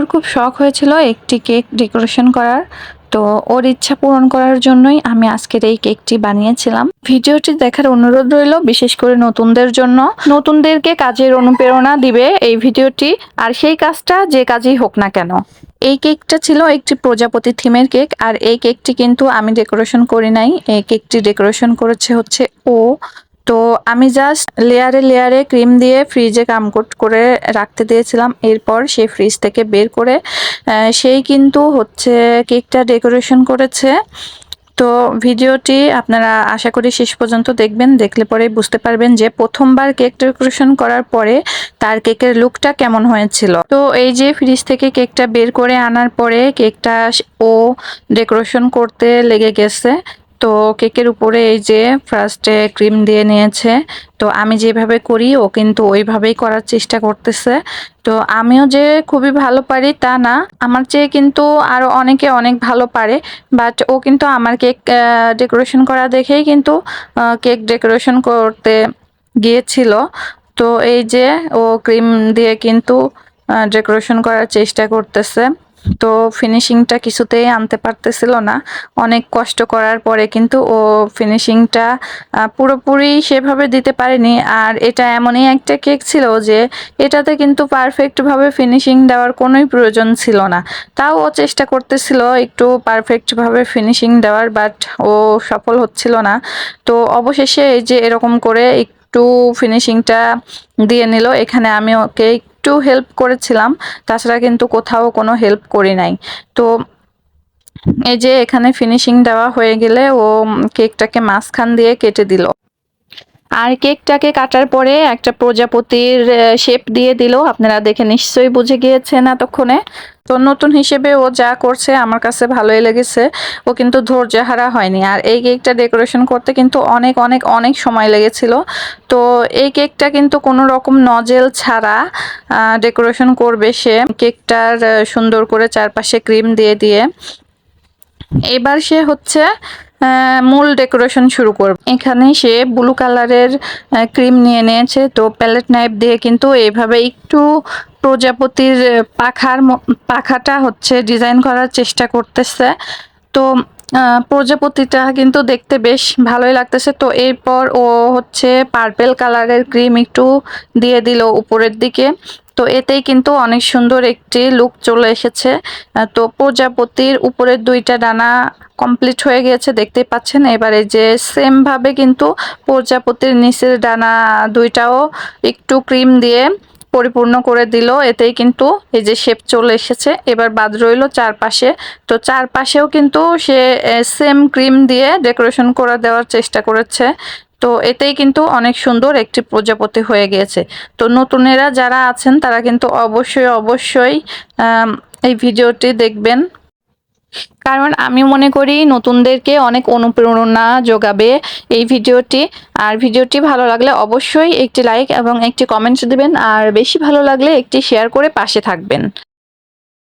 ওর খুব শখ হয়েছিল একটি কেক ডেকোরেশন করার। তো ওর ইচ্ছা পূরণ করার জন্যই আমি আজকের এই কেকটি বানিয়েছিলাম। ভিডিওটি দেখার অনুরোধ রইল, বিশেষ করে নতুনদের জন্য। নতুনদেরকে কাজের অনুপ্রেরণা দিবে এই ভিডিওটি, আর সেই কাজটা যে কাজই হোক না কেন। এই কেকটা ছিল একটি প্রজাপতি থিমের কেক, আর এই কেকটি কিন্তু আমি ডেকোরেশন করি নাই। এই কেকটি ডেকোরেশন করেছে হচ্ছে ও। তো আমি জাস্ট লেয়ারে লেয়ারে ক্রিম দিয়ে ফ্রিজে কামকোট করে রাখতে দিয়েছিলাম। এরপর সেই ফ্রিজ থেকে বের করে সেই কিন্তু হচ্ছে কেকটা ডেকোরেশন করেছে। তো ভিডিওটি আপনারা আশা করি শেষ পর্যন্ত দেখবেন, দেখলে পরেই বুঝতে পারবেন যে প্রথমবার কেক ডেকোরেশন করার পরে তার কেকের লুকটা কেমন হয়েছিল। তো এই যে ফ্রিজ থেকে কেকটা বের করে আনার পরে কেকটা ও ডেকোরেশন করতে লেগে গেছে। তো কেকের উপরে এই যে ফার্স্টে ক্রিম দিয়ে নিয়েছে। তো আমি যেভাবে করি ও কিন্তু ওইভাবেই করার চেষ্টা করতেছে। তো আমিও যে খুবই ভালো পারি তা না, আমার চেয়ে কিন্তু আরো অনেকে অনেক ভালো পারে। বাট ও কিন্তু আমার কেক ডেকোরেশন করা দেখেই কিন্তু কেক ডেকোরেশন করতে গিয়েছিল। তো এই যে ও ক্রিম দিয়ে কিন্তু ডেকোরেশন করার চেষ্টা করতেছে। তো ফিনিশিংটা কিছুতেই আনতে পারতেছিল না। অনেক কষ্ট করার পরে কিন্তু ও ফিনিশিংটা পুরোপুরি সেভাবে দিতে পারেনি। আর এটা এমনই একটা কেক ছিল যে এটাতে কিন্তু পারফেক্টভাবে ফিনিশিং দেওয়ার কোনোই প্রয়োজন ছিল না। তাও ও চেষ্টা করতেছিল একটু পারফেক্টভাবে ফিনিশিং দেওয়ার, বাট ও সফল হচ্ছিল না। তো অবশেষে এই যে এরকম করে একটু ফিনিশিংটা দিয়ে নিল। এখানে আমি ওকে একটু হেল্প করেছিলাম, তাছাড়া কিন্তু কোথাও কোনো হেল্প করি নাই। তো এই যে এখানে ফিনিশিং দেওয়া হয়ে গেলে ও কেকটাকে মাঝখান দিয়ে কেটে দিল। আর কেকটাকে কাটার পরে একটা প্রজাপতির শেপ দিয়ে দিল। আপনারা দেখে নিশ্চয়ই বুঝে গিয়েছেন এতক্ষণে। তো নতুন হিসেবে ও যা করছে আমার কাছে ভালোই লেগেছে। ও কিন্তু ধৈর্যহারা হয়নি। আর এই কেকটা ডেকোরেশন করতে কিন্তু অনেক অনেক অনেক সময় লেগেছিল। তো এই কেকটা কিন্তু কোনো রকম নজেল ছাড়া ডেকোরেশন করবে সে। কেকটার সুন্দর করে চারপাশে ক্রিম দিয়ে দিয়ে এবার সে হচ্ছে মূল ডেকোরেশন শুরু করবে। এখানে সে ব্লু কালারের ক্রিম নিয়ে নিয়েছে। তো প্যালেট নাইফ দিয়ে কিন্তু এইভাবে একটু প্রজাপতির পাখাটা হচ্ছে ডিজাইন করার চেষ্টা করতেছে। তো প্রজাপতিটা কিন্তু দেখতে বেশ ভালোই লাগতেছে। তো এরপর ও হচ্ছে পার্পেল কালারের ক্রিম একটু দিয়ে দিল উপরের দিকে। তো এতেই কিন্তু অনেক সুন্দর একটি লুক চলে এসেছে। তো প্রজাপতির উপরের দুইটা ডানা কমপ্লিট হয়ে গেছে, দেখতেই পাচ্ছেন। এবারে যে সেম ভাবে কিন্তু প্রজাপতির নিচের ডানা দুইটাও একটু ক্রিম দিয়ে পরিপূর্ণ করে দিল। এতেই কিন্তু এই যে শেপ চলে এসেছে। এবার বাদ রইল চারপাশে। তো চারপাশেও কিন্তু সে সেম ক্রিম দিয়ে ডেকোরেশন করে দেওয়ার চেষ্টা করেছে। তো এতেই কিন্তু অনেক সুন্দর একটি প্রজাপতি হয়ে গিয়েছে। তো নতুনেরা যারা আছেন তারা কিন্তু অবশ্যই অবশ্যই এই ভিডিওটি দেখবেন, কারণ আমি মনে করি নতুনদেরকে অনেক অনুপ্রেরণা যোগাবে এই ভিডিওটি। আর ভিডিওটি ভালো লাগলে অবশ্যই একটি লাইক এবং একটি কমেন্টস দিবেন, আর বেশি ভালো লাগলে একটি শেয়ার করে পাশে থাকবেন।